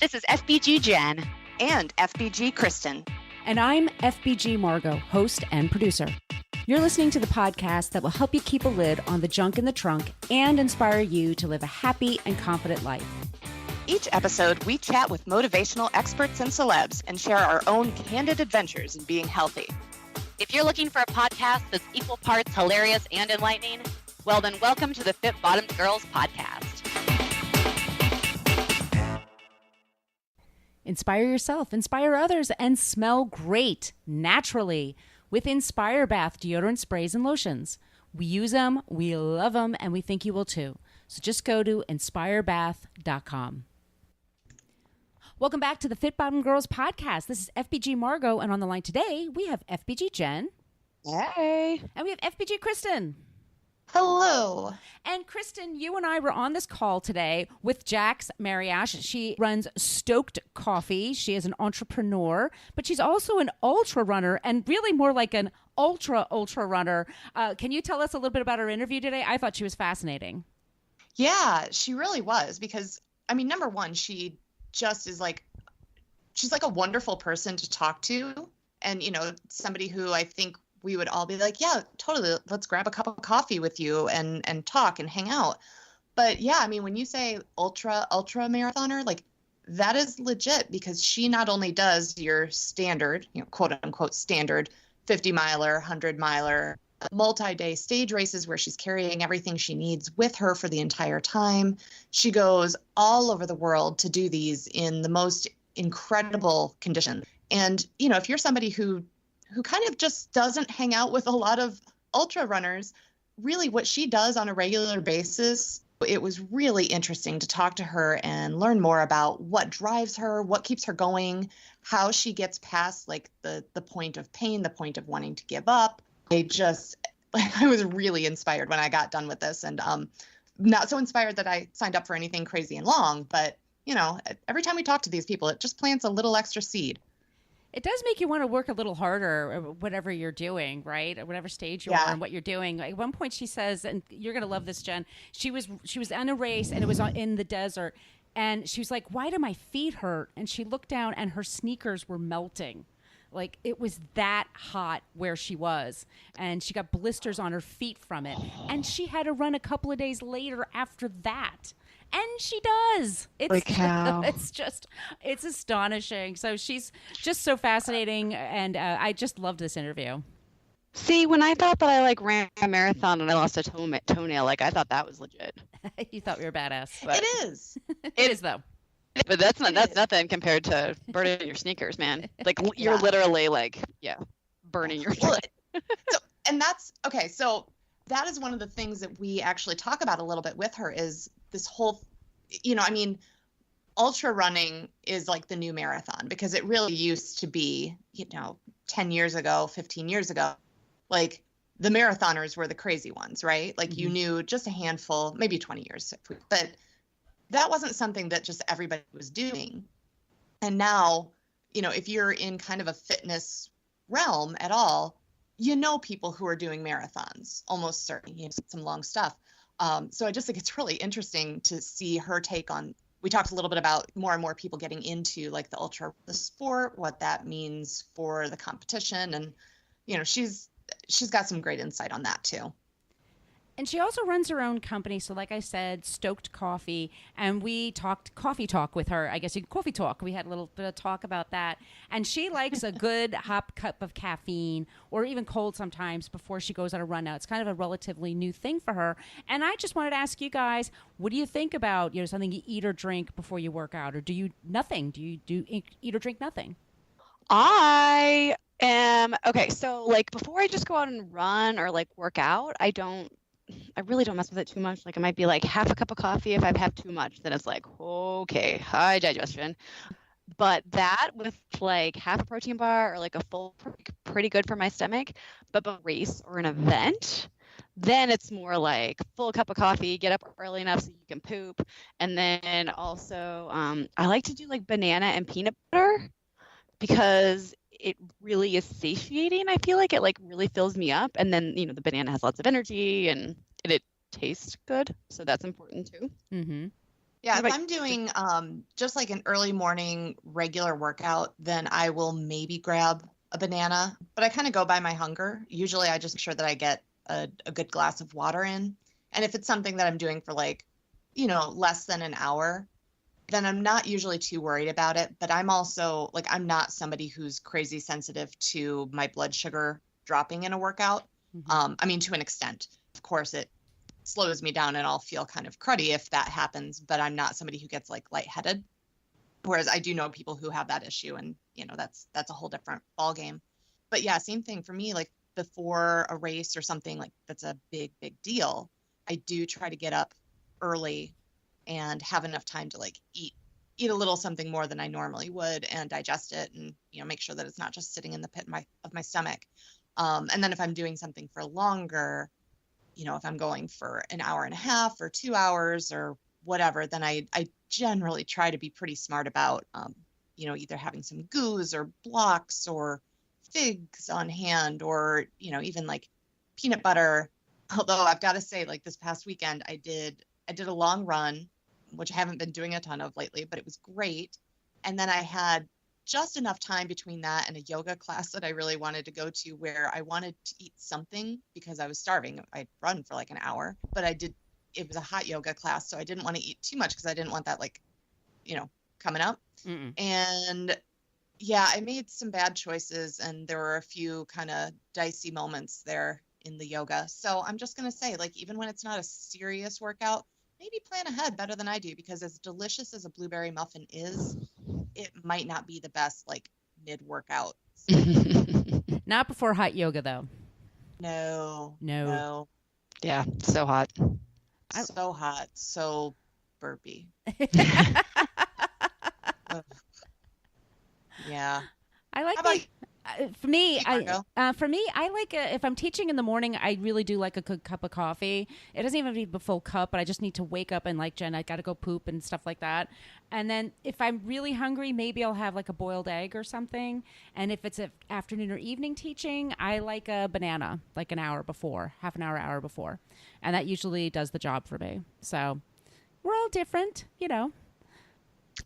This is FBG Jen. And FBG Kristen. And I'm FBG Margot, host and producer. You're listening to the podcast that will help you keep a lid on the junk in the trunk and inspire you to live a happy and confident life. Each episode, we chat with motivational experts and celebs and share our own candid adventures in being healthy. If you're looking for a podcast that's equal parts hilarious and enlightening, well then welcome to the Fit Bottomed Girls podcast. Inspire yourself, inspire others, and smell great naturally with Inspire Bath deodorant sprays and lotions. We use them, we love them, and we think you will too. So just go to inspirebath.com. Welcome back to the Fit Bottomed Girls podcast. This is FBG Margot, and on the line today, we have FBG Jen. Hey. And we have FBG Kristen. Hello. And Kristen, you and I were on this call today with Jax Mariash. She runs Stoked Coffee. She is an entrepreneur, but she's also an ultra runner and really more like an ultra runner. Can you tell us a little bit about her interview today? I thought she was fascinating. Yeah, she really was because, I mean, number one, she just is she's like a wonderful person to talk to. And, you know, somebody who I think we would all be like, yeah, totally. Let's grab a cup of coffee with you and talk and hang out. But yeah, I mean, when you say ultra marathoner, like that is legit because she not only does your standard, you know, quote unquote standard 50 miler, 100 miler, multi-day stage races where she's carrying everything she needs with her for the entire time. She goes all over the world to do these in the most incredible conditions. And, you know, if you're somebody who kind of just doesn't hang out with a lot of ultra runners, really what she does on a regular basis, it was really interesting to talk to her and learn more about what drives her, what keeps her going, how she gets past like the point of pain, the point of wanting to give up. I was really inspired when I got done with this, and not so inspired that I signed up for anything crazy and long, but you know, every time we talk to these people, it just plants a little extra seed. It does make you want to work a little harder, whatever you're doing, right? At whatever stage you are and what you're doing. At one point she says, and you're going to love this, Jen, she was on a race and it was in the desert. And she was like, why do my feet hurt? And she looked down and her sneakers were melting. Like it was that hot where she was. And she got blisters on her feet from it. And she had to run a couple of days later after that. And she does. It's astonishing. So she's just so fascinating, and I just loved this interview. See, when I thought that I ran a marathon and I lost a toenail, I thought that was legit. You thought we were badass. But... It is. It is though. But that's nothing compared to burning your sneakers, man. Like you're literally burning your. And that's okay. So that is one of the things that we actually talk about a little bit with her is this whole, you know, I mean, ultra running is like the new marathon because it really used to be, you know, 10 years ago, 15 years ago, like the marathoners were the crazy ones, right? Like you knew just a handful, maybe 20 years, but that wasn't something that just everybody was doing. And now, you know, if you're in kind of a fitness realm at all, you know, people who are doing marathons, almost certainly, you know, some long stuff. So I just think it's really interesting to see her take on, we talked a little bit about more and more people getting into like the sport, what that means for the competition. And, you know, she's got some great insight on that too. And she also runs her own company. So like I said, Stoked Coffee. And we talked coffee talk with her. I guess you can coffee talk. We had a little bit of talk about that. And she likes a good hot cup of caffeine or even cold sometimes before she goes on a run. Now, it's kind of a relatively new thing for her. And I just wanted to ask you guys, what do you think about, you know, something you eat or drink before you work out? Or do you nothing? Do you eat or drink nothing? I am, okay, so like before I just go out and run or like work out, I really don't mess with it too much. Like it might be like half a cup of coffee. If I've had too much, then it's like, okay, high digestion. But that with like half a protein bar or like a full, pretty good for my stomach. But a race or an event, then it's more like full cup of coffee, get up early enough so you can poop. And then also I like to do like banana and peanut butter because it really is satiating. I feel like it like really fills me up. And then, you know, the banana has lots of energy and it tastes good. So that's important too. Mm-hmm. Yeah, if I'm doing just like an early morning regular workout, then I will maybe grab a banana, but I kind of go by my hunger. Usually I just make sure that I get a good glass of water in. And if it's something that I'm doing for like, less than an hour, then I'm not usually too worried about it. But I'm also like, I'm not somebody who's crazy sensitive to my blood sugar dropping in a workout. I mean, to an extent. Of course, it slows me down and I'll feel kind of cruddy if that happens, but I'm not somebody who gets like lightheaded. Whereas I do know people who have that issue, and that's a whole different ball game. But yeah, same thing for me. Like before a race or something like that's a big deal, I do try to get up early and have enough time to like eat a little something more than I normally would and digest it, and make sure that it's not just sitting in the pit of my stomach. And then if I'm doing something for longer, if I'm going for an hour and a half or 2 hours or whatever, then I generally try to be pretty smart about, either having some goos or blocks or figs on hand, or, even like peanut butter. Although I've got to say, like this past weekend, I did a long run, which I haven't been doing a ton of lately, but it was great. And then I had just enough time between that and a yoga class that I really wanted to go to, where I wanted to eat something because I was starving. I'd run for like an hour, but it was a hot yoga class, so I didn't want to eat too much because I didn't want that coming up. And yeah, I made some bad choices, and there were a few kind of dicey moments there in the yoga. So I'm just going to say, like, even when it's not a serious workout, maybe plan ahead better than I do, because as delicious as a blueberry muffin is, it might not be the best like mid-workout. Not before hot yoga though. No. Yeah, so hot. So hot, so burpy. Yeah. I like for me, I like if I'm teaching in the morning, I really do like a good cup of coffee. It doesn't even need the full cup, but I just need to wake up and like, Jen, I got to go poop and stuff like that. And then if I'm really hungry, maybe I'll have like a boiled egg or something. And if it's an afternoon or evening teaching, I like a banana like an hour before, half an hour before. And that usually does the job for me. So we're all different,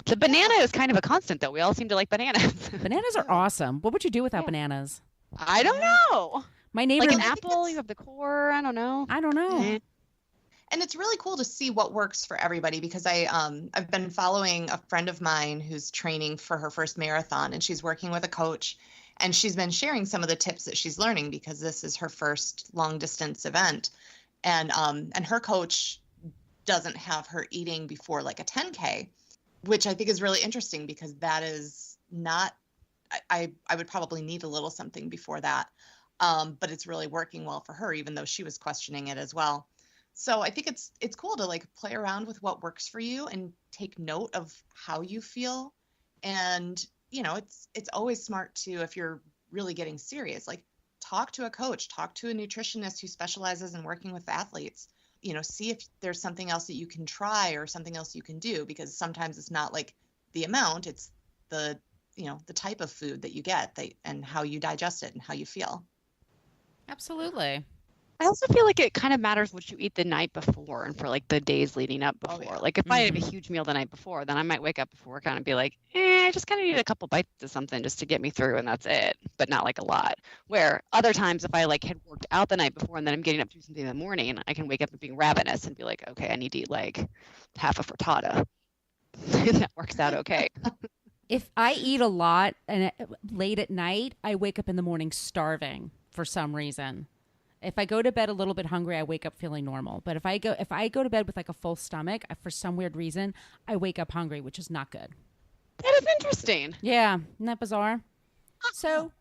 The banana is kind of a constant, though. We all seem to like bananas. Bananas are awesome. What would you do without bananas? I don't know. My neighbor, like an apple, you have the core. I don't know. And it's really cool to see what works for everybody, because I've been following a friend of mine who's training for her first marathon, and she's working with a coach, and she's been sharing some of the tips that she's learning because this is her first long distance event. And her coach doesn't have her eating before like a 10K, which I think is really interesting, because that is not, I would probably need a little something before that. But it's really working well for her, even though she was questioning it as well. So I think it's cool to like play around with what works for you and take note of how you feel. And, it's always smart to, if you're really getting serious, like talk to a coach, talk to a nutritionist who specializes in working with athletes. See if there's something else that you can try or something else you can do, because sometimes it's not like the amount, it's the type of food that you get and how you digest it and how you feel. Absolutely. I also feel like it kind of matters what you eat the night before and for like the days leading up before. Yeah. Like if I have a huge meal the night before, then I might wake up before work and be like, I just kind of need a couple bites of something just to get me through, and that's it, but not like a lot. Where other times, if I like had worked out the night before and then I'm getting up to do something in the morning, I can wake up and being ravenous and be like, okay, I need to eat like half a frittata. And that works out okay. If I eat a lot and late at night, I wake up in the morning starving for some reason. If I go to bed a little bit hungry, I wake up feeling normal. But if I go to bed with like a full stomach, for some weird reason, I wake up hungry, which is not good. That is interesting. Yeah, isn't that bizarre? So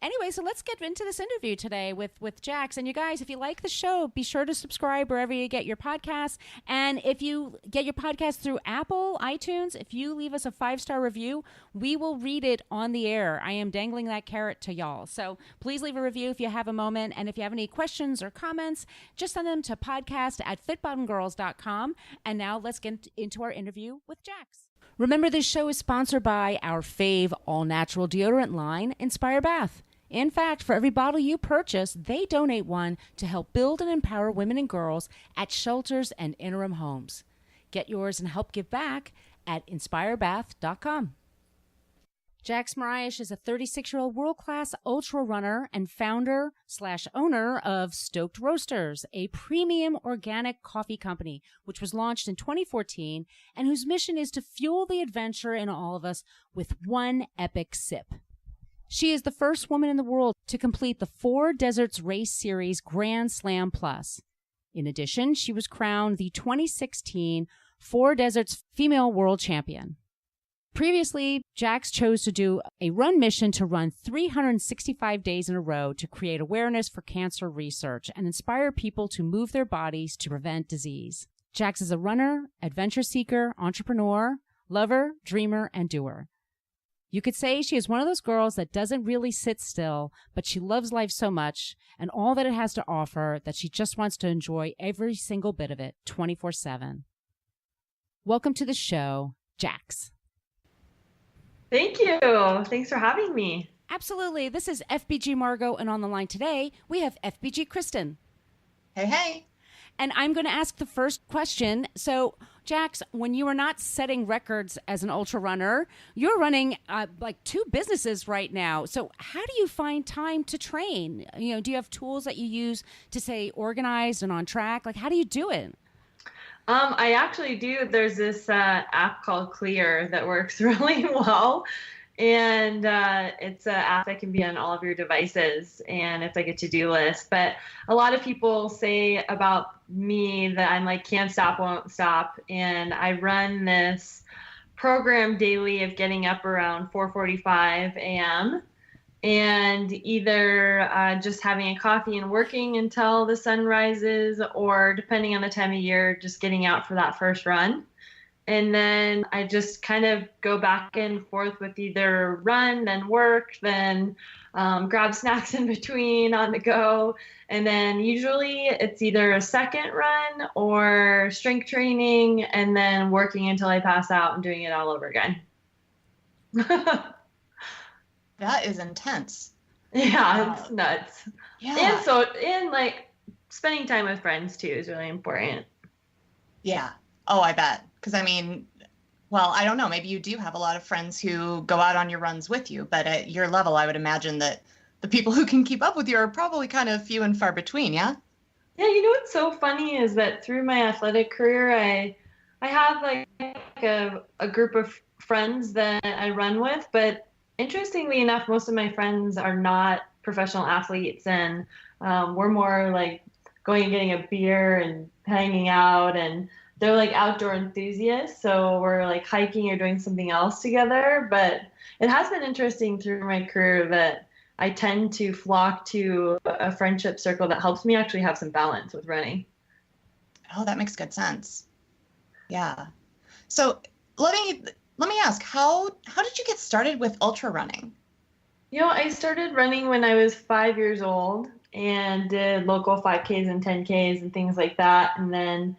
anyway, so let's get into this interview today with Jax. And you guys, if you like the show, be sure to subscribe wherever you get your podcasts. And if you get your podcast through Apple, iTunes, if you leave us a 5-star review, we will read it on the air. I am dangling that carrot to y'all. So please leave a review if you have a moment. And if you have any questions or comments, just send them to podcast@fitbottomgirls.com. And now let's get into our interview with Jax. Remember, this show is sponsored by our fave all-natural deodorant line, Inspire Bath. In fact, for every bottle you purchase, they donate one to help build and empower women and girls at shelters and interim homes. Get yours and help give back at inspirebath.com. Jax Mariash is a 36-year-old world-class ultra runner and founder/owner of Stoked Roasters, a premium organic coffee company, which was launched in 2014 and whose mission is to fuel the adventure in all of us with one epic sip. She is the first woman in the world to complete the 4 Deserts Race Series Grand Slam Plus. In addition, she was crowned the 2016 4 Deserts Female World Champion. Previously, Jax chose to do a run mission to run 365 days in a row to create awareness for cancer research and inspire people to move their bodies to prevent disease. Jax is a runner, adventure seeker, entrepreneur, lover, dreamer, and doer. You could say she is one of those girls that doesn't really sit still, but she loves life so much and all that it has to offer that she just wants to enjoy every single bit of it 24/7. Welcome to the show, Jax. Thank you. Thanks for having me. Absolutely. This is FBG Margot, and on the line today, we have FBG Kristen. Hey, hey. And I'm going to ask the first question. So, Jax, when you are not setting records as an ultra runner, you're running like 2 businesses right now. So how do you find time to train? You know, do you have tools that you use to stay organized and on track? Like, how do you do it? I actually do. There's this app called Clear that works really well. And it's an app that can be on all of your devices, and it's like a to-do list. But a lot of people say about me that I'm like, can't stop, won't stop. And I run this program daily of getting up around 4:45 a.m. and either just having a coffee and working until the sun rises, or depending on the time of year, just getting out for that first run. And then I just kind of go back and forth with either run, then work, then grab snacks in between on the go. And then usually it's either a second run or strength training, and then working until I pass out and doing it all over again. That is intense. Yeah, it's nuts. Yeah. And like spending time with friends too is really important. Yeah. Oh, I bet. Because I mean, well, I don't know. Maybe you do have a lot of friends who go out on your runs with you, but at your level, I would imagine that the people who can keep up with you are probably kind of few and far between. Yeah. Yeah. You know what's so funny is that through my athletic career, I have like a group of friends that I run with, but interestingly enough, most of my friends are not professional athletes, and we're more like going and getting a beer and hanging out, and they're like outdoor enthusiasts. So we're like hiking or doing something else together. But it has been interesting through my career that I tend to flock to a friendship circle that helps me actually have some balance with running. Oh, that makes good sense. Yeah. So let me ask, how did you get started with ultra running? You know, I started running when I was 5 years old and did local 5Ks and 10Ks and things like that. And then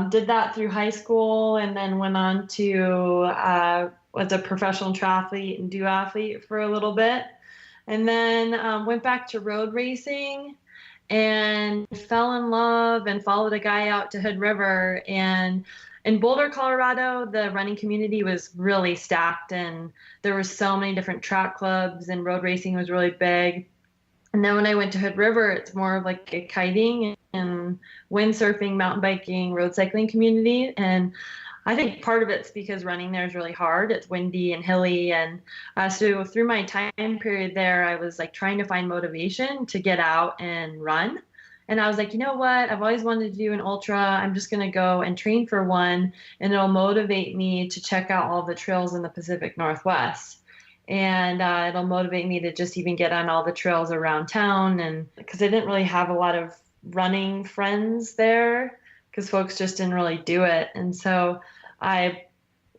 did that through high school, and then went on to was a professional triathlete and duathlete for a little bit. And then went back to road racing and fell in love and followed a guy out to Hood River. And in Boulder, Colorado, the running community was really stacked, and there were so many different track clubs, and road racing was really big. And then when I went to Hood River, it's more of like a kiting and windsurfing, mountain biking, road cycling community. And I think part of it's because running there is really hard. It's windy and hilly. And so through my time period there, I was like trying to find motivation to get out and run. And I was like, you know what? I've always wanted to do an ultra. I'm just going to go and train for one, and it'll motivate me to check out all the trails in the Pacific Northwest. And it'll motivate me to just even get on all the trails around town. And because I didn't really have a lot of running friends there, because folks just didn't really do it. And so I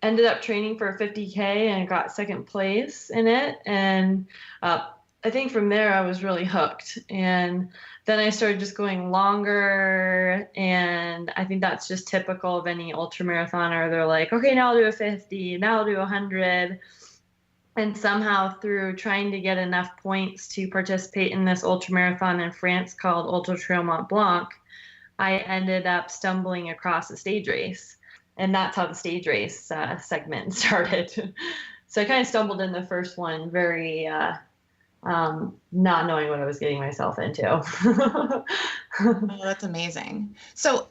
ended up training for a 50K and got second place in it. And I think from there I was really hooked. And then I started just going longer. And I think that's just typical of any ultramarathoner. They're like, okay, now I'll do a 50, now I'll do 100. And somehow through trying to get enough points to participate in this ultramarathon in France called Ultra Trail Mont Blanc, I ended up stumbling across a stage race. And that's how the stage race segment started. So I kind of stumbled in the first one very not knowing what I was getting myself into. Oh, that's amazing. So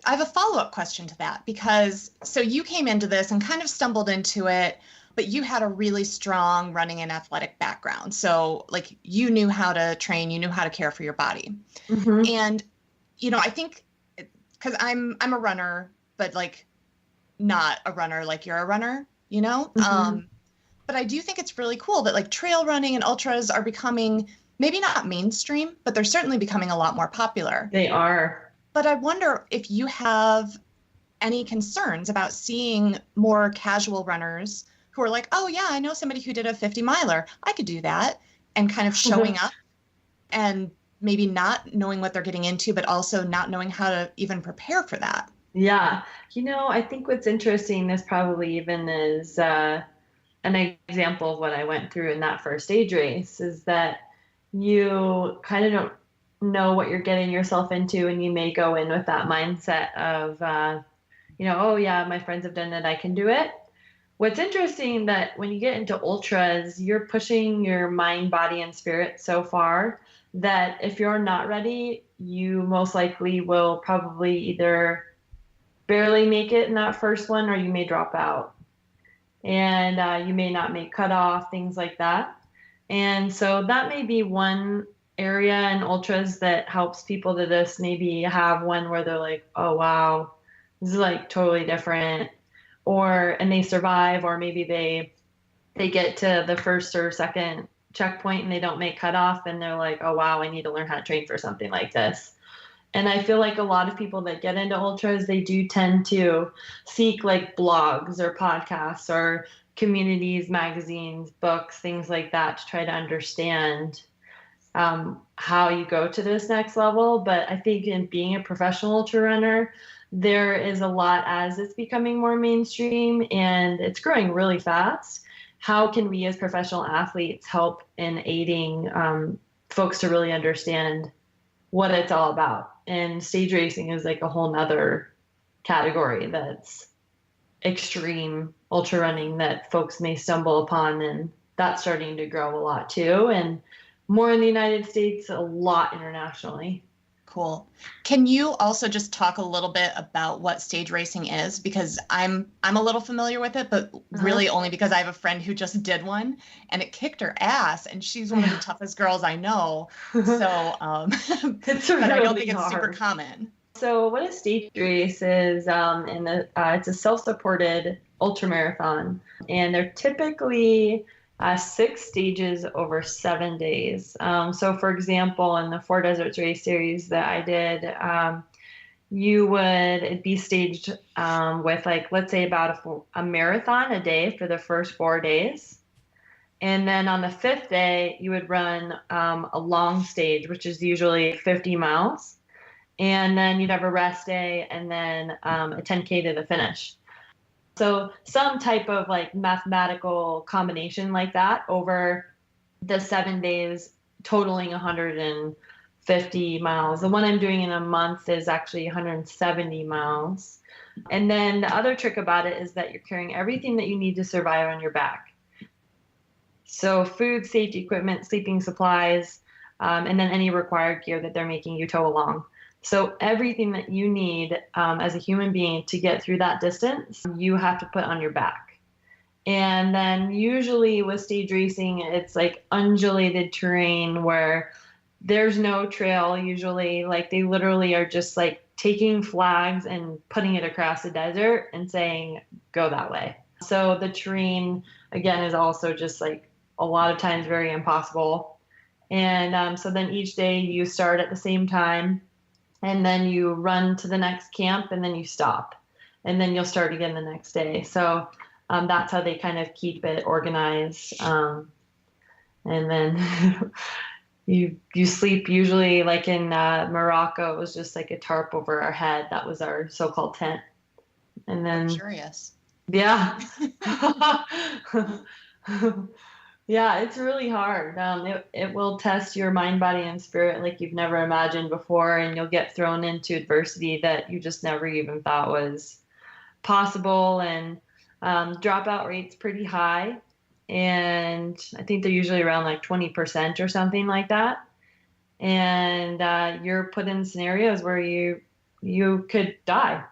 I have a follow-up question to that, because so you came into this and kind of stumbled into it, but you had a really strong running and athletic background. So like you knew how to train, you knew how to care for your body. Mm-hmm. And, I think because I'm a runner, but like not a runner like you're a runner, Mm-hmm. But I do think it's really cool that like trail running and ultras are becoming maybe not mainstream, but they're certainly becoming a lot more popular. They are. But I wonder if you have any concerns about seeing more casual runners who are like, oh yeah, I know somebody who did a 50 miler. I could do that. And kind of showing up and maybe not knowing what they're getting into, but also not knowing how to even prepare for that. Yeah. I think what's interesting, this probably even is an example of what I went through in that first stage race, is that you kind of don't know what you're getting yourself into, and you may go in with that mindset of, oh yeah, my friends have done it, I can do it. What's interesting that when you get into ultras, you're pushing your mind, body, and spirit so far that if you're not ready, you most likely will probably either barely make it in that first one, or you may drop out. And you may not make cutoff, things like that. And so that may be one area in ultras that helps people to just maybe have one where they're like, oh, wow, this is like totally different. And they survive, or maybe they get to the first or second checkpoint and they don't make cutoff, and they're like, oh, wow, I need to learn how to train for something like this. And I feel like a lot of people that get into ultras, they do tend to seek like blogs or podcasts or communities, magazines, books, things like that to try to understand how you go to this next level. But I think in being a professional ultra runner, there is a lot, as it's becoming more mainstream and it's growing really fast. How can we as professional athletes help in aiding folks to really understand what it's all about? And stage racing is like a whole nother category that's extreme ultra running that folks may stumble upon, and that's starting to grow a lot too, and more in the United States, a lot internationally. Cool. Can you also just talk a little bit about what stage racing is? Because I'm a little familiar with it, but really only because I have a friend who just did one and it kicked her ass, and she's one of the toughest girls I know. So, it's but really I don't think it's hard. super common. So what a stage race is, it's a self-supported ultramarathon, and they're typically 6 stages over 7 days. So for example, in the Four Deserts Race Series that I did, it'd be staged with like, let's say about a marathon a day for the first 4 days. And then on the 5th day, you would run a long stage, which is usually 50 miles. And then you'd have a rest day, and then a 10K to the finish. So some type of like mathematical combination like that over the 7 days, totaling 150 miles. The one I'm doing in a month is actually 170 miles. And then the other trick about it is that you're carrying everything that you need to survive on your back. So food, safety equipment, sleeping supplies, and then any required gear that they're making you tow along. So everything that you need as a human being to get through that distance, you have to put on your back. And then usually with stage racing, it's like undulated terrain where there's no trail usually. Like they literally are just like taking flags and putting it across the desert and saying, go that way. So the terrain, again, is also just like a lot of times very impossible. And so then each day you start at the same time, and then you run to the next camp, and then you stop, and then you'll start again the next day. So that's how they kind of keep it organized. And then you sleep usually, like in Morocco, it was just like a tarp over our head. That was our so-called tent. And then I'm curious. Yeah. Yeah, it's really hard. It will test your mind, body, and spirit like you've never imagined before, and you'll get thrown into adversity that you just never even thought was possible, and dropout rate's pretty high. And I think they're usually around like 20% or something like that. And you're put in scenarios where you could die.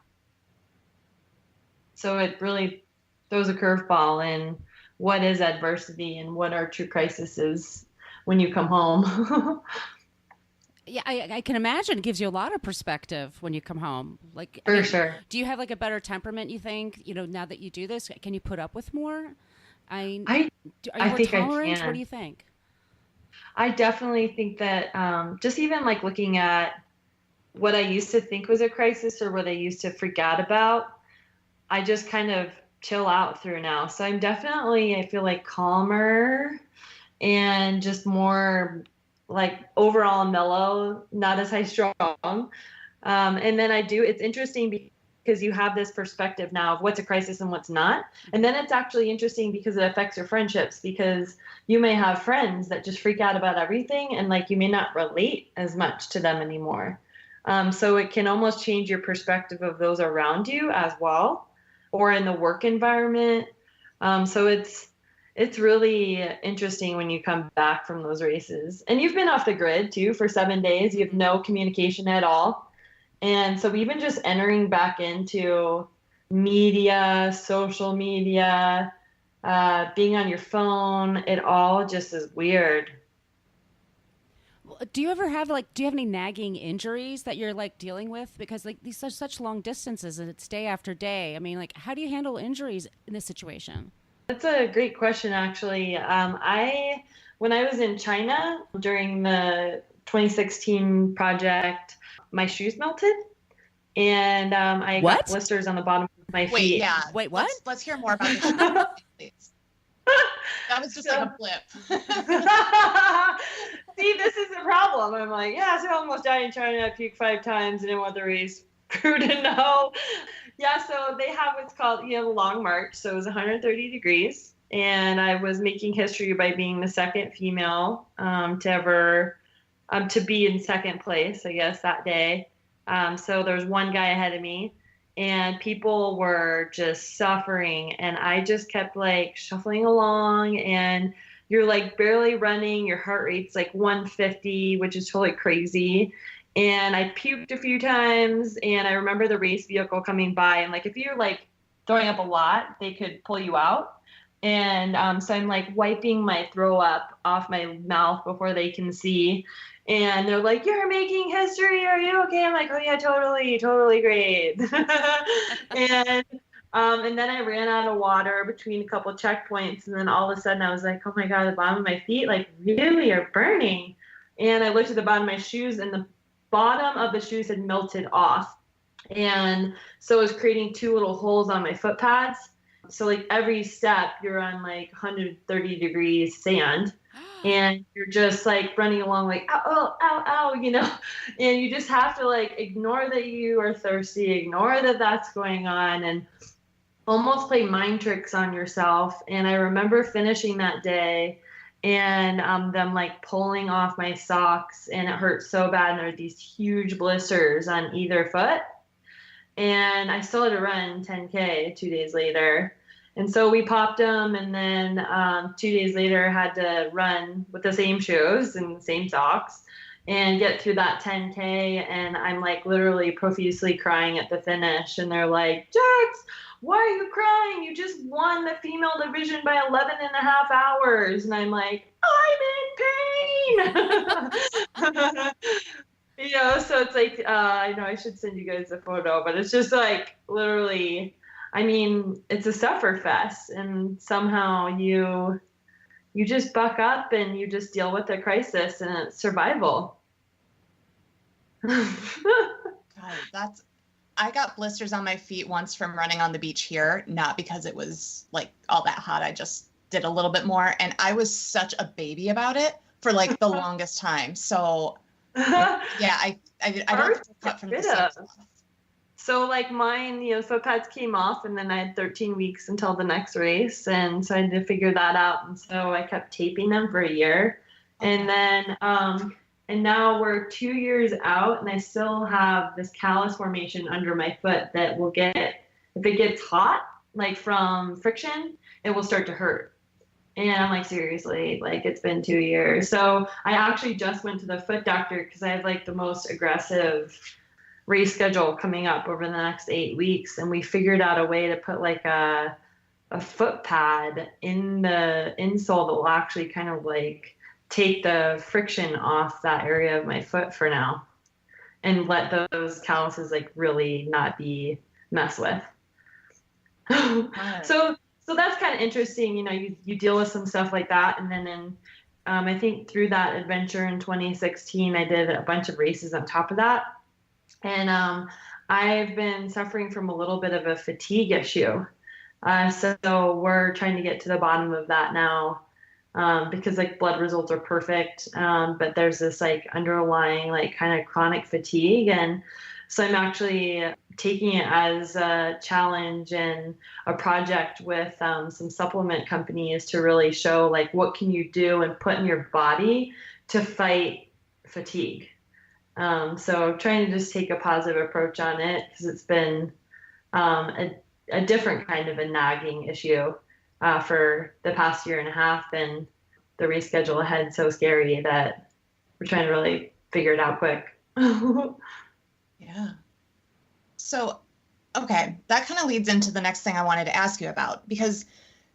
So it really throws a curveball in what is adversity and what are true crises when you come home. Yeah, I can imagine it gives you a lot of perspective when you come home. Like, For sure. Do you have like a better temperament, you think, now that you do this? Can you put up with more? Are you more think tolerant? I can. What do you think? I definitely think that just even like looking at what I used to think was a crisis or what I used to freak out about, I just kind of chill out through now. So I'm definitely, I feel like calmer and just more like overall mellow, not as high strung. And then it's interesting because you have this perspective now of what's a crisis and what's not. And then it's actually interesting because it affects your friendships, because you may have friends that just freak out about everything and like you may not relate as much to them anymore. So it can almost change your perspective of those around you as well, or in the work environment. So it's really interesting when you come back from those races. And you've been off the grid too for 7 days. You have no communication at all. And so even just entering back into media, social media, being on your phone, it all just is weird. Do you ever have do you have any nagging injuries that you're like dealing with? Because like these are such long distances and it's day after day. I mean, like, how do you handle injuries in this situation? That's a great question, actually. When I was in China during the 2016 project, my shoes melted, and I got blisters on the bottom of my feet. Wait, yeah. Wait, what? Let's hear more about this, please. That was just like a blip. See, this is the problem. I'm like, yeah, so I almost died in China. I puked 5 times and didn't want the race crew to know. Yeah, so they have what's called, the long march. So it was 130 degrees. And I was making history by being the second female to ever to be in second place, I guess, that day. So there was one guy ahead of me. And people were just suffering. And I just kept like shuffling along. And you're like barely running. Your heart rate's like 150, which is totally crazy. And I puked a few times, and I remember the race vehicle coming by, and like if you're like throwing up a lot, they could pull you out. And so I'm like wiping my throw up off my mouth before they can see. And they're like, "You're making history. Are you okay?" I'm like, "Oh yeah, totally great." And then I ran out of water between a couple checkpoints, and then all of a sudden I was like, "Oh my God, the bottom of my feet like really are burning." And I looked at the bottom of my shoes, and the bottom of the shoes had melted off. And so it was creating 2 little holes on my foot pads. So like every step you're on like 130 degrees sand, and you're just like running along like, ow, ow, ow, and you just have to like ignore that you are thirsty, ignore that that's going on, and almost play mind tricks on yourself. And I remember finishing that day and them like pulling off my socks, and it hurt so bad, and there were these huge blisters on either foot. And I still had to run 10K 2 days later. And so we popped them, and then 2 days later had to run with the same shoes and the same socks and get through that 10K. And I'm like literally profusely crying at the finish, and they're like, "Jax, why are you crying? You just won the female division by 11 and a half hours. And I'm like, "I'm in pain." So it's like, I know I should send you guys a photo, but it's just like literally, I mean, it's a suffer fest, and somehow you just buck up and you just deal with the crisis, and it's survival. God, I got blisters on my feet once from running on the beach here, not because it was like all that hot. I just did a little bit more, and I was such a baby about it for like the longest time. So yeah, I don't cut from the same stuff. So like mine, foot pads came off, and then I had 13 weeks until the next race, and so I had to figure that out. And so I kept taping them for a year, and then and now we're 2 years out, and I still have this callus formation under my foot that will get, if it gets hot, like from friction, it will start to hurt. And I'm like, seriously, like it's been 2 years. So I actually just went to the foot doctor because I have like the most aggressive race schedule coming up over the next 8 weeks. And we figured out a way to put like a foot pad in the insole that will actually kind of like take the friction off that area of my foot for now and let those calluses like really not be messed with. So that's kind of interesting. You know, you deal with some stuff like that. And then I think through that adventure in 2016, I did a bunch of races on top of that. And I've been suffering from a little bit of a fatigue issue. So we're trying to get to the bottom of that now because like blood results are perfect. But there's this like underlying like kind of chronic fatigue. And so I'm actually taking it as a challenge and a project with some supplement companies to really show like what can you do and put in your body to fight fatigue. So trying to just take a positive approach on it because it's been a different kind of a nagging issue for the past year and a half, and the reschedule ahead so scary that we're trying to really figure it out quick. Yeah. So, okay, that kind of leads into the next thing I wanted to ask you about, because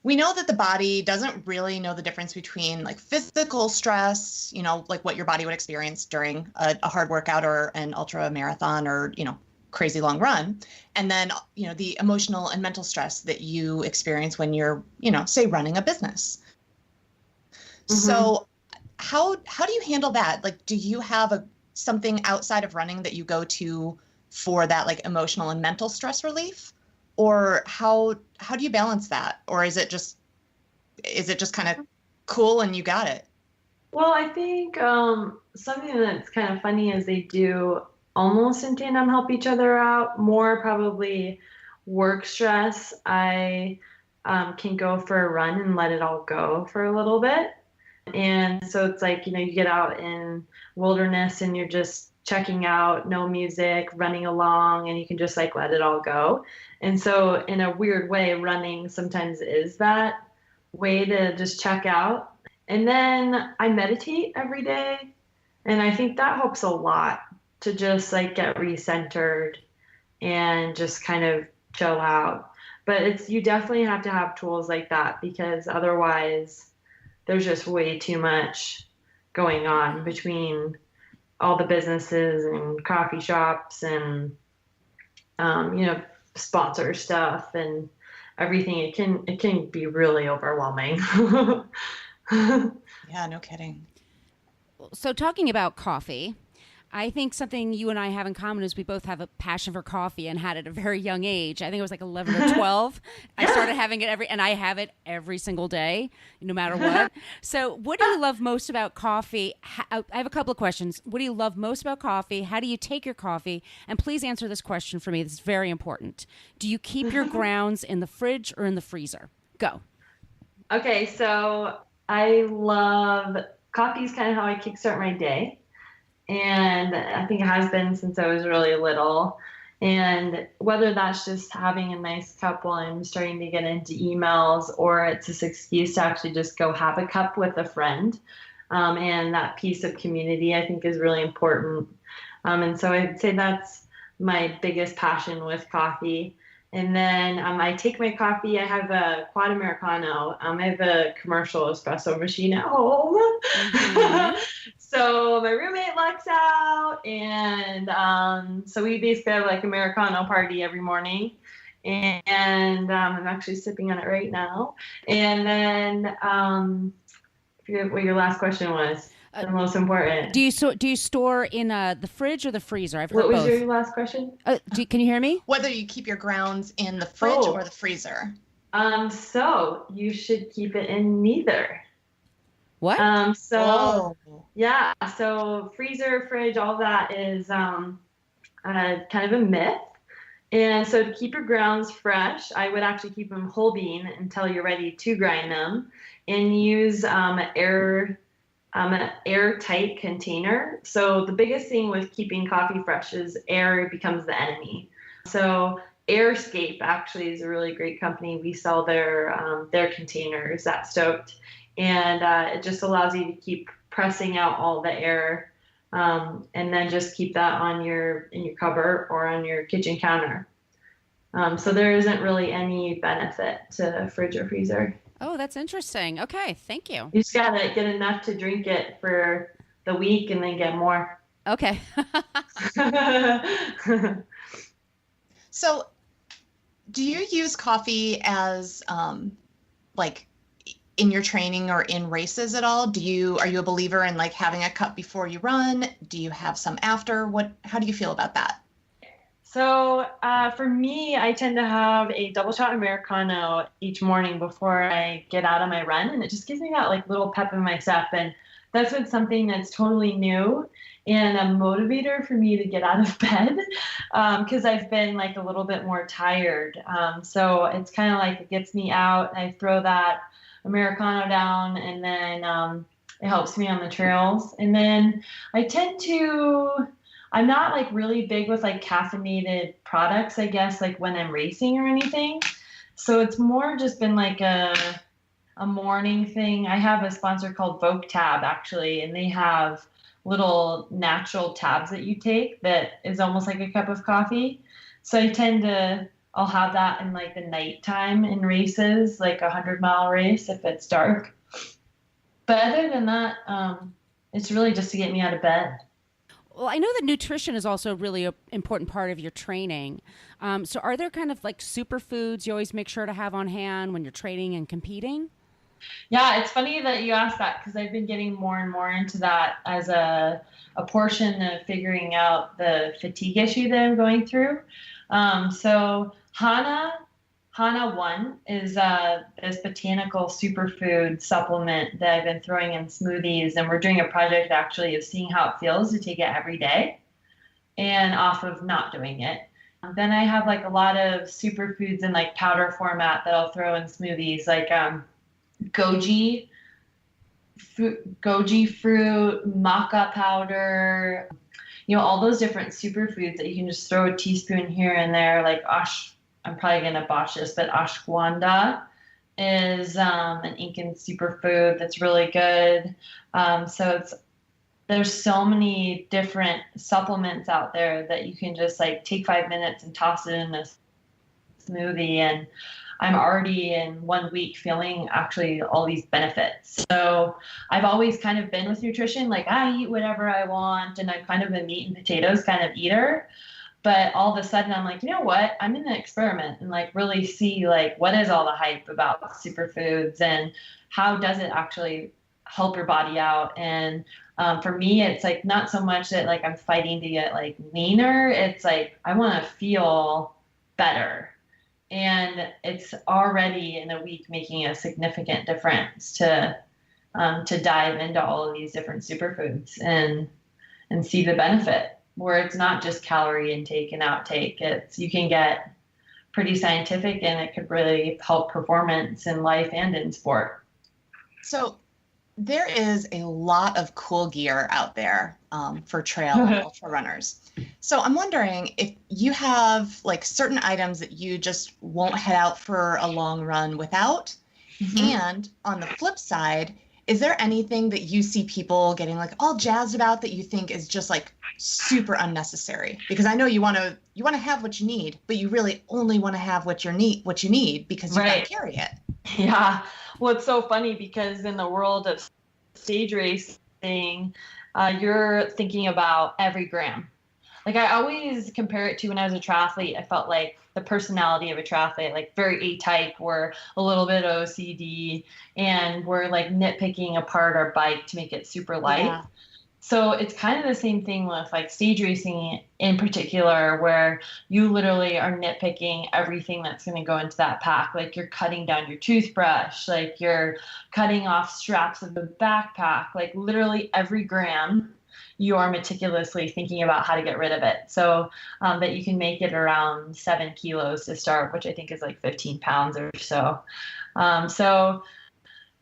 we know that the body doesn't really know the difference between like physical stress, you know, like what your body would experience during a hard workout or an ultra marathon or, you know, crazy long run. And then, you know, the emotional and mental stress that you experience when you're, you know, say running a business. Mm-hmm. So how do you handle that? Like, do you have something outside of running that you go to for that like emotional and mental stress relief? Or how do you balance that? Or is it just kind of cool and you got it? Well, I think something that's kind of funny is they do almost in tandem help each other out. More probably work stress. I can go for a run and let it all go for a little bit. And so it's like, you know, you get out in wilderness and you're just checking out, no music, running along, and you can just like let it all go. And so in a weird way, running sometimes is that way to just check out. And then I meditate every day. And I think that helps a lot to just like get recentered and just kind of chill out. But you definitely have to have tools like that because otherwise there's just way too much going on between all the businesses and coffee shops and, you know, sponsor stuff and everything. It can be really overwhelming. Yeah, no kidding. So talking about coffee, I think something you and I have in common is we both have a passion for coffee and had it at a very young age. I think it was like 11 or 12. I started having it and I have it every single day, no matter what. So what do you love most about coffee? I have a couple of questions. What do you love most about coffee? How do you take your coffee? And please answer this question for me. This is very important. Do you keep your grounds in the fridge or in the freezer? Go. Okay, so I love coffee is kind of how I kickstart my day. And I think it has been since I was really little. And whether that's just having a nice cup while I'm starting to get into emails, or it's this excuse to actually just go have a cup with a friend. And that piece of community, I think, is really important. And so I'd say that's my biggest passion with coffee. And then I take my coffee. I have a quad Americano. I have a commercial espresso machine at home. Mm-hmm. So my roommate lucks out. And so we basically have like Americano party every morning. And I'm actually sipping on it right now. And then I forget what your last question was. The most important. Do you store in the fridge or the freezer? I've heard What was both. your last question? Can you hear me? Whether you keep your grounds in the fridge or the freezer. So you should keep it in neither. What? Yeah. So freezer, fridge, all that is kind of a myth. And so to keep your grounds fresh, I would actually keep them whole bean until you're ready to grind them, and use an airtight container. So the biggest thing with keeping coffee fresh is air becomes the enemy. So Airscape actually is a really great company. We sell their containers at Stoked, and it just allows you to keep pressing out all the air, and then just keep that in your cupboard or on your kitchen counter. So there isn't really any benefit to fridge or freezer. Oh, that's interesting. Okay, thank you. You just gotta get enough to drink it for the week and then get more. Okay. So, do you use coffee as like in your training or in races at all? Are you a believer in like having a cup before you run? Do you have some after? How do you feel about that? So for me, I tend to have a double shot Americano each morning before I get out on my run, and it just gives me that like little pep in my step. And that's what's something that's totally new and a motivator for me to get out of bed, because I've been like a little bit more tired. So it's kind of like it gets me out. I throw that Americano down, and then it helps me on the trails. And then I'm not like really big with like caffeinated products, I guess, like when I'm racing or anything. So it's more just been like a morning thing. I have a sponsor called Vogue Tab actually, and they have little natural tabs that you take that is almost like a cup of coffee. So I'll have that in like the nighttime in races, like a 100-mile race if it's dark. But other than that, it's really just to get me out of bed. Well, I know that nutrition is also a really important part of your training. So are there kind of like superfoods you always make sure to have on hand when you're training and competing? Yeah, it's funny that you asked that because I've been getting more and more into that as a portion of figuring out the fatigue issue that I'm going through. So Hana 1 is this botanical superfood supplement that I've been throwing in smoothies, and we're doing a project actually of seeing how it feels to take it every day and off of not doing it. Then I have like a lot of superfoods in like powder format that I'll throw in smoothies, like goji fruit, maca powder, all those different superfoods that you can just throw a teaspoon here and there, like I'm probably going to botch this, but ashwagandha is an Incan superfood that's really good. So there's so many different supplements out there that you can just like take 5 minutes and toss it in a smoothie. And I'm already in 1 week feeling actually all these benefits. So I've always kind of been with nutrition, like I eat whatever I want, and I'm kind of a meat and potatoes kind of eater. But all of a sudden I'm like, you know what? I'm going to experiment and like really see like what is all the hype about superfoods and how does it actually help your body out. And for me, it's like not so much that like I'm fighting to get like leaner. It's like I want to feel better. And it's already in a week making a significant difference to dive into all of these different superfoods and see the benefit, where it's not just calorie intake and outtake. You can get pretty scientific, and it could really help performance in life and in sport. So there is a lot of cool gear out there for trail and ultra runners. So I'm wondering if you have like certain items that you just won't head out for a long run without. Mm-hmm. And on the flip side, is there anything that you see people getting like all jazzed about that you think is just like super unnecessary? Because I know you want to have what you need, but you really only want to have what you need because you got to carry it. Yeah. Well, it's so funny because in the world of stage racing, you're thinking about every gram. Like I always compare it to when I was a triathlete. I felt like the personality of a triathlete, like very A-type, we're a little bit OCD, and we're like nitpicking apart our bike to make it super light. Yeah. So it's kind of the same thing with like stage racing in particular, where you literally are nitpicking everything that's going to go into that pack. Like you're cutting down your toothbrush, like you're cutting off straps of the backpack, like literally every gram you are meticulously thinking about how to get rid of it, so that you can make it around 7 kilos to start, which I think is like 15 pounds or so. So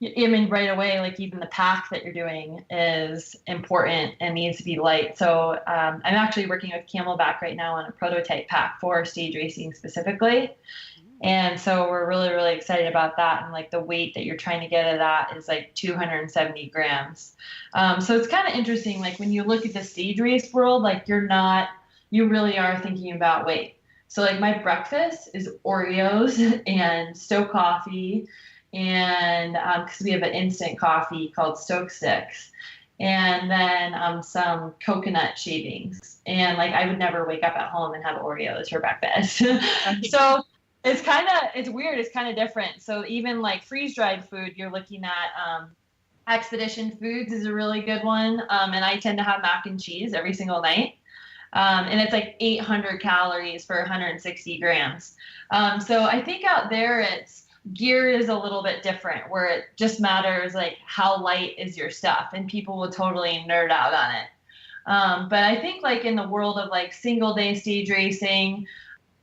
I mean, right away, like even the pack that you're doing is important and needs to be light. So I'm actually working with Camelback right now on a prototype pack for stage racing specifically. And so we're really, really excited about that. And like the weight that you're trying to get at that is like 270 grams. So it's kind of interesting. Like when you look at the stage race world, like you really are thinking about weight. So like my breakfast is Oreos and Stoke coffee, and because we have an instant coffee called Stoke Sticks, and then some coconut shavings. And like I would never wake up at home and have Oreos for breakfast. So it's weird. It's kind of different. So even like freeze dried food, you're looking at Expedition Foods is a really good one. And I tend to have mac and cheese every single night. And it's like 800 calories for 160 grams. So I think out there gear is a little bit different, where it just matters like how light is your stuff, and people will totally nerd out on it. But I think like in the world of like single day stage racing,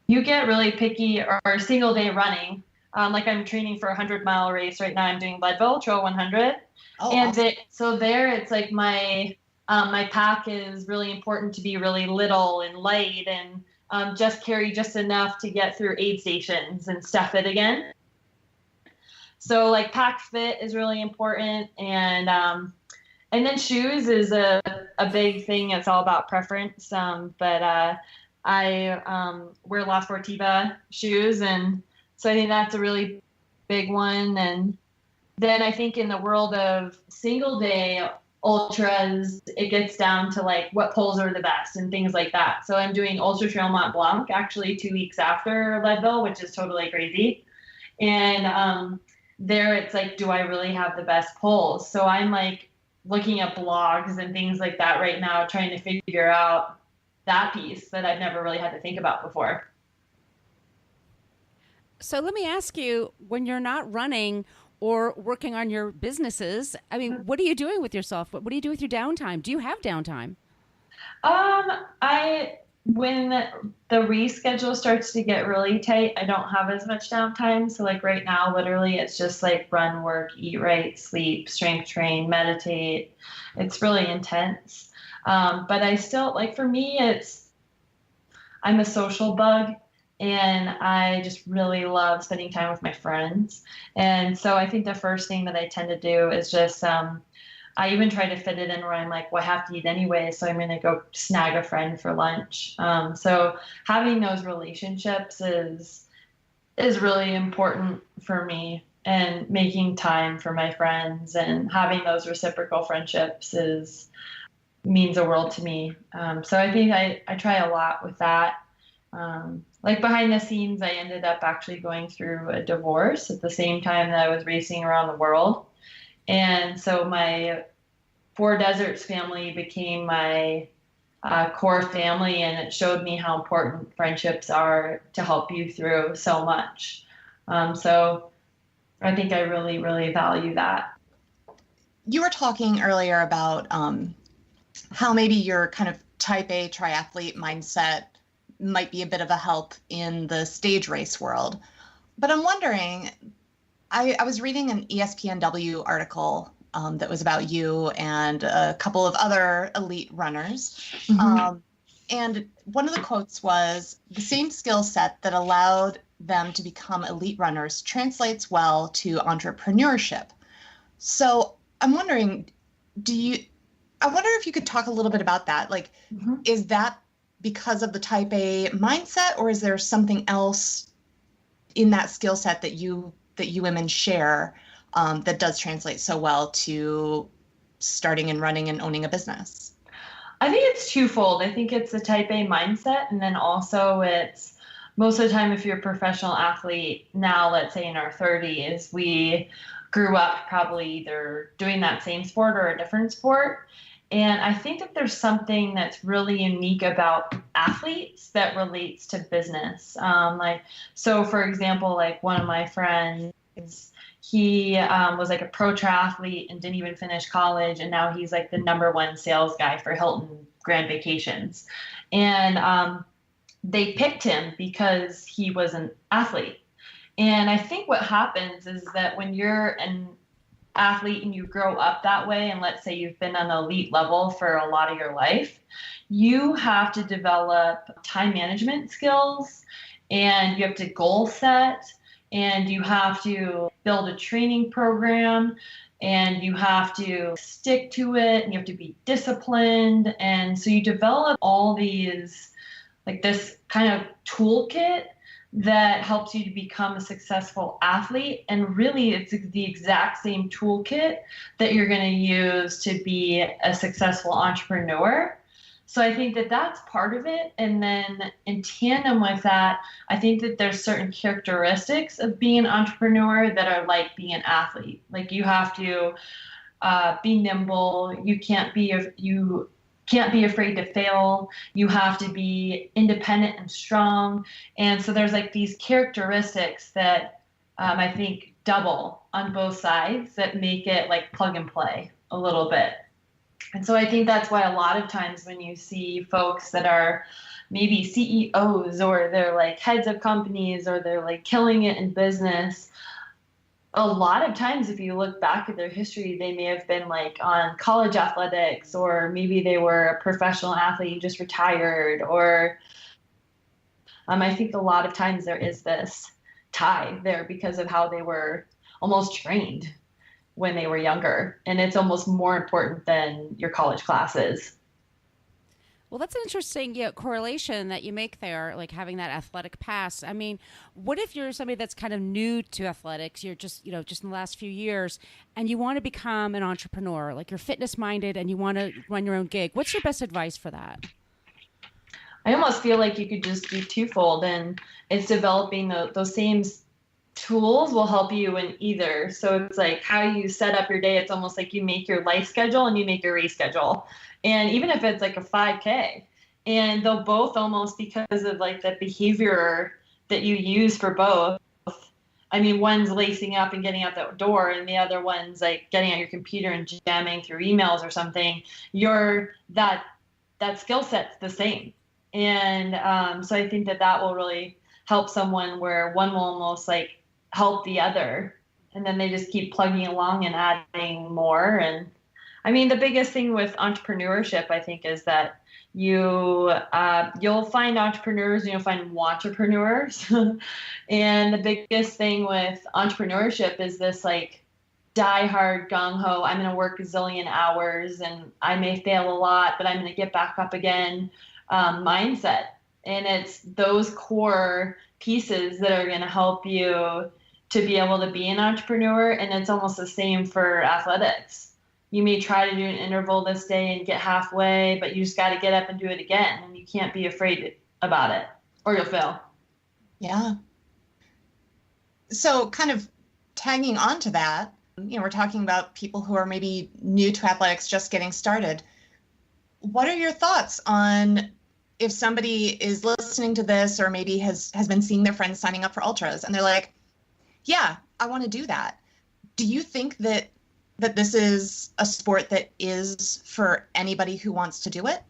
you get really picky, or single day running. Like I'm training for a 100-mile race right now. I'm doing Leadville Trail 100. Oh, and awesome. So there it's like my pack is really important to be really little and light, and just carry just enough to get through aid stations and stuff it again. So like pack fit is really important, and then shoes is a big thing. It's all about preference. But I wear La Sportiva shoes, and so I think that's a really big one. And then I think in the world of single day ultras, it gets down to like what poles are the best and things like that. So I'm doing Ultra Trail Mont Blanc actually 2 weeks after Leadville, which is totally crazy. And there it's like, do I really have the best poles? So I'm like looking at blogs and things like that right now, trying to figure out that piece that I've never really had to think about before. So let me ask you, when you're not running or working on your businesses, I mean, what are you doing with yourself? What do you do with your downtime? Do you have downtime? When the reschedule starts to get really tight, I don't have as much downtime. So like right now, literally it's just like run, work, eat right, sleep, strength train, meditate. It's really intense. But I still, like for me, I'm a social bug, and I just really love spending time with my friends. And so I think the first thing that I tend to do is just, I even try to fit it in where I'm like, well, I have to eat anyway, so I'm going to go snag a friend for lunch. So having those relationships is really important for me, and making time for my friends and having those reciprocal friendships means the world to me. So I think I try a lot with that. Like behind the scenes, I ended up actually going through a divorce at the same time that I was racing around the world. And so my Four Deserts family became my core family, and it showed me how important friendships are to help you through so much. So I think I really, really value that. You were talking earlier about how maybe your kind of type A triathlete mindset might be a bit of a help in the stage race world. But I'm wondering, I was reading an ESPNW article that was about you and a couple of other elite runners. Mm-hmm. And one of the quotes was, the same skill set that allowed them to become elite runners translates well to entrepreneurship. So I'm wondering, I wonder if you could talk a little bit about that. Like, mm-hmm. Is that because of the type A mindset, or is there something else in that skill set that you women share that does translate so well to starting and running and owning a business? I think it's twofold. I think it's the type A mindset, and then also it's most of the time, if you're a professional athlete now, let's say in our 30s, we grew up probably either doing that same sport or a different sport. And I think that there's something that's really unique about athletes that relates to business. So for example, like one of my friends, he was like a pro triathlete and didn't even finish college. And now he's like the #1 sales guy for Hilton Grand Vacations. And they picked him because he was an athlete. And I think what happens is that when you're athlete and you grow up that way, and let's say you've been on elite level for a lot of your life, you have to develop time management skills, and you have to goal set, and you have to build a training program, and you have to stick to it, and you have to be disciplined. And so you develop all these, like this kind of toolkit that helps you to become a successful athlete. And really, it's the exact same toolkit that you're going to use to be a successful entrepreneur. So I think that that's part of it. And then in tandem with that, I think that there's certain characteristics of being an entrepreneur that are like being an athlete. Like you have to be nimble. You can't be afraid to fail. You have to be independent and strong. And so there's like these characteristics that I think double on both sides that make it like plug and play a little bit. And so I think that's why a lot of times when you see folks that are maybe CEOs, or they're like heads of companies, or they're like killing it in business, a lot of times if you look back at their history, they may have been like on college athletics, or maybe they were a professional athlete, just retired, or I think a lot of times there is this tie there because of how they were almost trained when they were younger. And it's almost more important than your college classes. Well, that's an interesting correlation that you make there, like having that athletic past. I mean, what if you're somebody that's kind of new to athletics, you're just in the last few years, and you want to become an entrepreneur, like you're fitness minded and you want to run your own gig? What's your best advice for that? I almost feel like you could just do twofold, and it's developing those same tools will help you in either. So it's like how you set up your day. It's almost like you make your life schedule and you make your race schedule. And even if it's like a 5K, and they'll both almost, because of like the behavior that you use for both. I mean, one's lacing up and getting out the door, and the other one's like getting out your computer and jamming through emails or something. That skill set's the same. And so I think that will really help someone, where one will almost like help the other, and then they just keep plugging along and adding more. And I mean, the biggest thing with entrepreneurship, I think, is that you'll find entrepreneurs and you'll find entrepreneurs. And the biggest thing with entrepreneurship is this like die hard gung ho, I'm going to work a zillion hours and I may fail a lot, but I'm going to get back up again mindset. And it's those core pieces that are going to help you to be able to be an entrepreneur. And it's almost the same for athletics. You may try to do an interval this day and get halfway, but you just got to get up and do it again. And you can't be afraid about it, or you'll fail. Yeah. So kind of tagging on to that, we're talking about people who are maybe new to athletics, just getting started. What are your thoughts on if somebody is listening to this, or maybe has been seeing their friends signing up for ultras, and they're like, yeah, I want to do that. Do you think that this is a sport that is for anybody who wants to do it?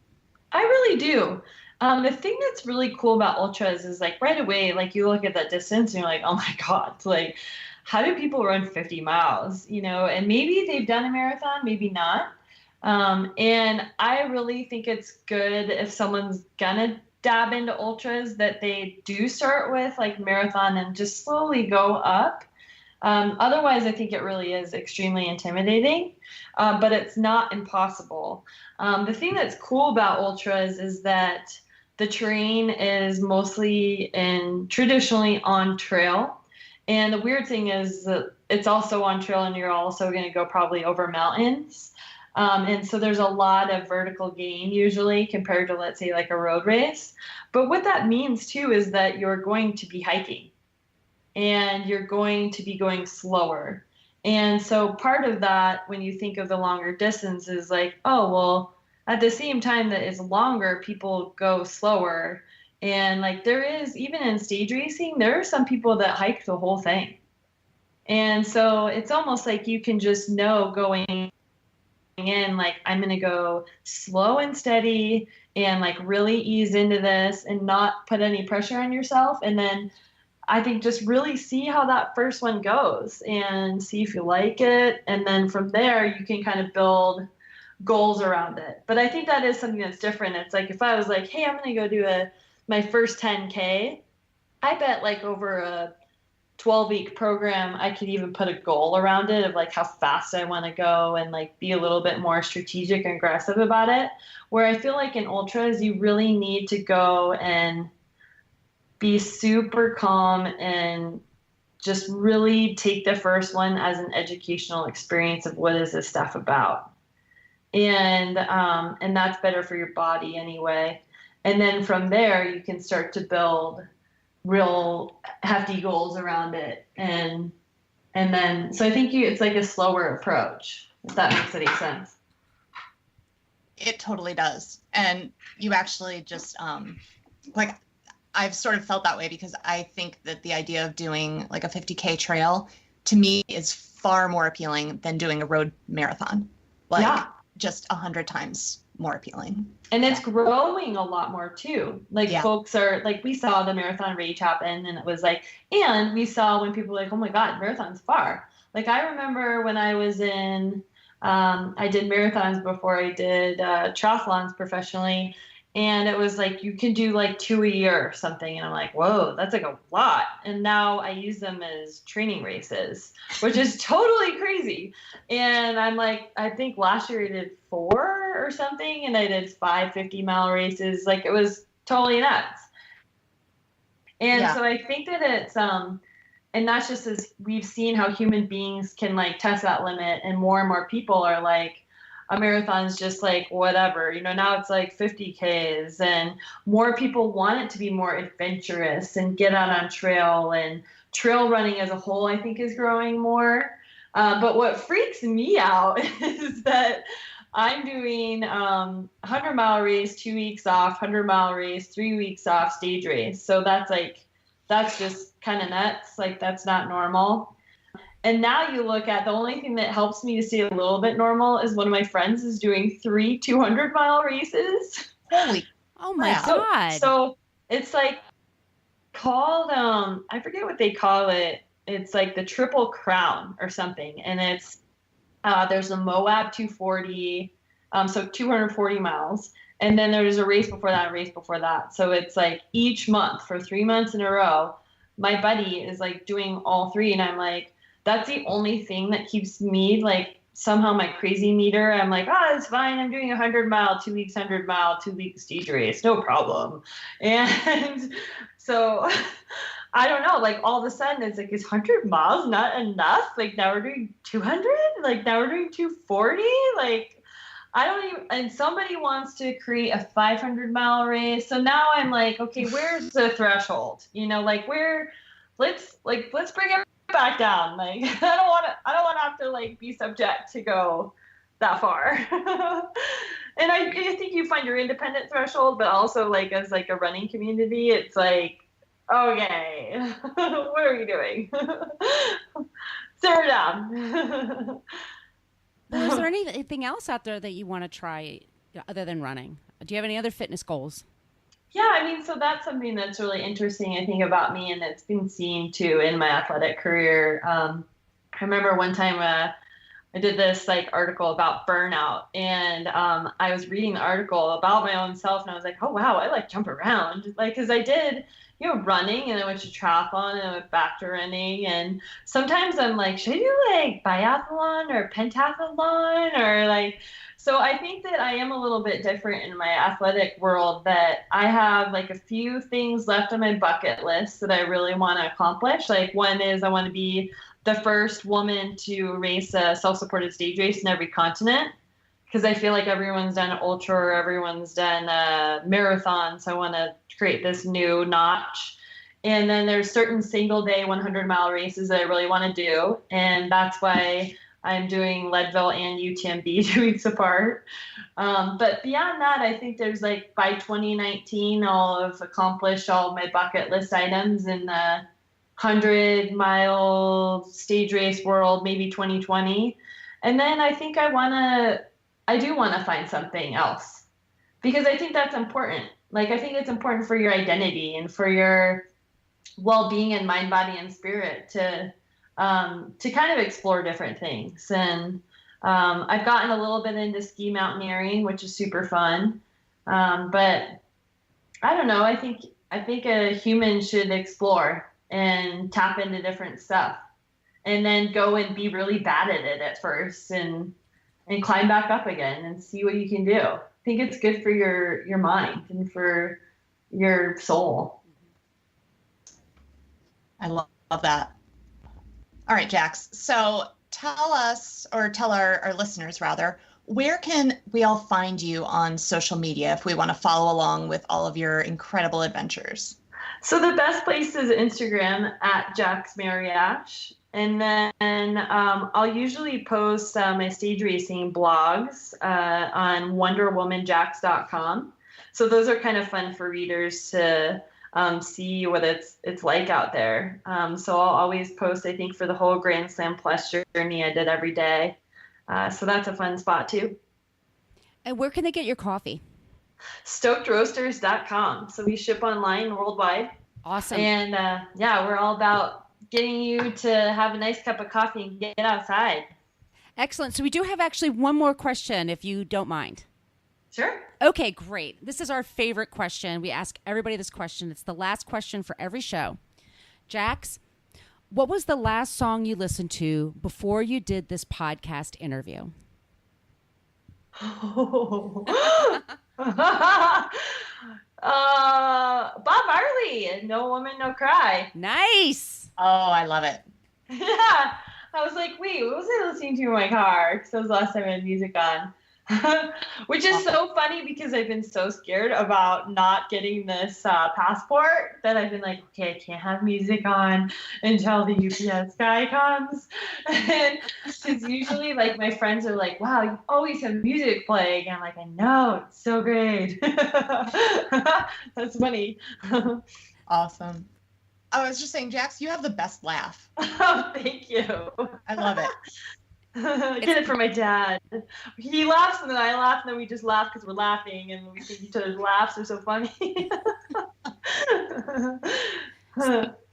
I really do. The thing that's really cool about ultras is like right away, like you look at that distance and you're like, oh my God, like how do people run 50 miles? And maybe they've done a marathon, maybe not. And I really think it's good if someone's gonna dab into ultras that they do start with like marathon and just slowly go up. Otherwise, I think it really is extremely intimidating, but it's not impossible. The thing that's cool about ultras is that the terrain is mostly traditionally on trail. And the weird thing is that it's also on trail, and you're also going to go probably over mountains. And so there's a lot of vertical gain usually compared to, let's say, like a road race. But what that means too is that you're going to be hiking and you're going to be going slower. And so part of that, when you think of the longer distance, is like, oh, well, at the same time that it's longer, people go slower. And like there is, even in stage racing, there are some people that hike the whole thing. And so it's almost like you can just know going in, like, I'm going to go slow and steady and like really ease into this and not put any pressure on yourself. And then I think just really see how that first one goes and see if you like it. And then from there, you can kind of build goals around it. But I think that is something that's different. It's like if I was like, hey, I'm going to go do my first 10K, I bet like over a 12-week program, I could even put a goal around it of like how fast I want to go and like be a little bit more strategic and aggressive about it. Where I feel like in ultras, you really need to go and be super calm and just really take the first one as an educational experience of what is this stuff about. And that's better for your body anyway. And then from there, you can start to build real hefty goals around it. And then, so I think it's like a slower approach, if that makes any sense. It totally does. And you actually just, like, I've sort of felt that way because I think that the idea of doing like a 50K trail to me is far more appealing than doing a road marathon. Like, yeah. Just 100 times more appealing. And it's growing a lot more too. Like folks are like, we saw the marathon rage happen and it was like, and we saw when people were like, oh my God, marathon's far. Like I remember when I was in, I did marathons before I did triathlons professionally. And it was like, you can do like 2 a year or something. And I'm like, whoa, that's like a lot. And now I use them as training races, which is totally crazy. And I'm like, I think last year I did 4 or something. And I did 5 50-mile races. Like it was totally nuts. And so I think that it's, and that's just as we've seen how human beings can like test that limit. And more people are like, a marathon's just like whatever, now it's like 50Ks and more people want it to be more adventurous and get out on trail, and trail running as a whole, I think, is growing more. But what freaks me out is that I'm doing 100-mile race, 2 weeks off, 100-mile race, 3 weeks off, stage race. So that's just kind of nuts. Like that's not normal. And now you look at the only thing that helps me to stay a little bit normal is one of my friends is doing 3 200-mile races. Holy, oh my God. So it's like called, I forget what they call it. It's like the Triple Crown or something. And it's, there's a Moab 240, so 240 miles. And then there's a race before that. So it's like each month for 3 months in a row, my buddy is like doing all 3. And I'm like, that's the only thing that keeps me like somehow my crazy meter. I'm like, it's fine. I'm doing 100-mile, 2 weeks, 100-mile, 2 week stage race. No problem. And so I don't know, like all of a sudden it's like, is 100 miles not enough? Like now we're doing 200, like now we're doing 240. Like I don't even, and somebody wants to create a 500-mile race. So now I'm like, okay, where's the threshold? Like let's bring it back down. Like I don't want to have to like be subject to go that far. And I think you find your independent threshold, but also like as like a running community, it's like, okay, what are we doing? Zero down. Well, is there anything else out there that you want to try other than running? Do you have any other fitness goals? Yeah, I mean, so that's something that's really interesting, I think, about me, and it's been seen too in my athletic career. I remember one time I did this like article about burnout, and I was reading the article about my own self, and I was like, oh wow, I like jump around, like because I did running, and I went to triathlon, and I went back to running, and sometimes I'm like, should I do like biathlon or pentathlon or like. So I think that I am a little bit different in my athletic world, that I have like a few things left on my bucket list that I really want to accomplish. Like one is I want to be the first woman to race a self-supported stage race in every continent, because I feel like everyone's done an ultra or everyone's done a marathon. So I want to create this new notch. And then there's certain single day 100-mile races that I really want to do. And that's why I'm doing Leadville and UTMB 2 weeks apart. But beyond that, I think there's like by 2019, I'll have accomplished all my bucket list items in the 100-mile stage race world, maybe 2020. And then I think I do want to find something else, because I think that's important. Like, I think it's important for your identity and for your well-being in mind, body, and spirit to kind of explore different things. And I've gotten a little bit into ski mountaineering, which is super fun. But I don't know. I think a human should explore and tap into different stuff, and then go and be really bad at it at first, and climb back up again and see what you can do. I think it's good for your mind and for your soul. I love that. All right, Jax. So tell us, or tell our listeners rather, where can we all find you on social media if we want to follow along with all of your incredible adventures? So the best place is Instagram at Jax Mariash. And then I'll usually post my stage racing blogs on wonderwomanjax.com. So those are kind of fun for readers to see what it's like out there. So I'll always post, I think, for the whole Grand Slam Plus journey I did every day. So that's a fun spot too. And where can they get your coffee? StokedRoasters.com. So we ship online worldwide. Awesome. And we're all about getting you to have a nice cup of coffee and get outside. Excellent. So we do have actually one more question, if you don't mind. Sure. Okay, great. This is our favorite question. We ask everybody this question. It's the last question for every show. Jax, what was the last song you listened to before you did this podcast interview? Bob Marley, No Woman, No Cry. Nice. Oh, I love it. Yeah. I was like, wait, what was I listening to in my car? Because that was the last time I had music on. Which is so funny because I've been so scared about not getting this passport that I've been like, okay, I can't have music on until the UPS guy comes. And because usually, like, my friends are like, wow, you always have music playing. And I'm like, I know, it's so great. That's funny. Awesome. I was just saying, Jax, you have the best laugh. Oh, thank you. I love it. I get it from my dad. He laughs and then I laugh, and then we just laugh because we're laughing, and we think each other's laughs are so funny.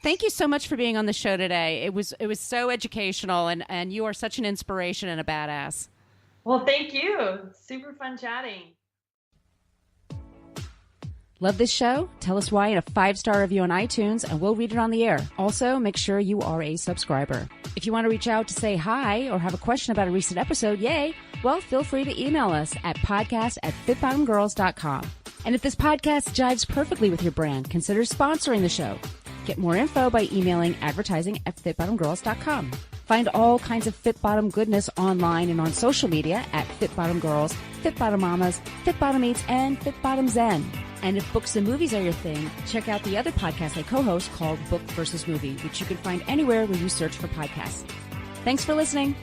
Thank you so much for being on the show today. It was so educational, and you are such an inspiration and a badass. Well, thank you. Super fun chatting. Love this show? Tell us why in a 5-star review on iTunes, and we'll read it on the air. Also, make sure you are a subscriber. If you want to reach out to say hi or have a question about a recent episode, yay, well, feel free to email us at podcast@fitbottomgirls.com. And if this podcast jives perfectly with your brand, consider sponsoring the show. Get more info by emailing advertising@fitbottomgirls.com. Find all kinds of Fit Bottom goodness online and on social media at Fit Bottom Girls, Fit Bottom Mamas, Fit Bottom Eats, and Fit Bottom Zen. And if books and movies are your thing, check out the other podcast I co-host called Book versus Movie, which you can find anywhere where you search for podcasts. Thanks for listening.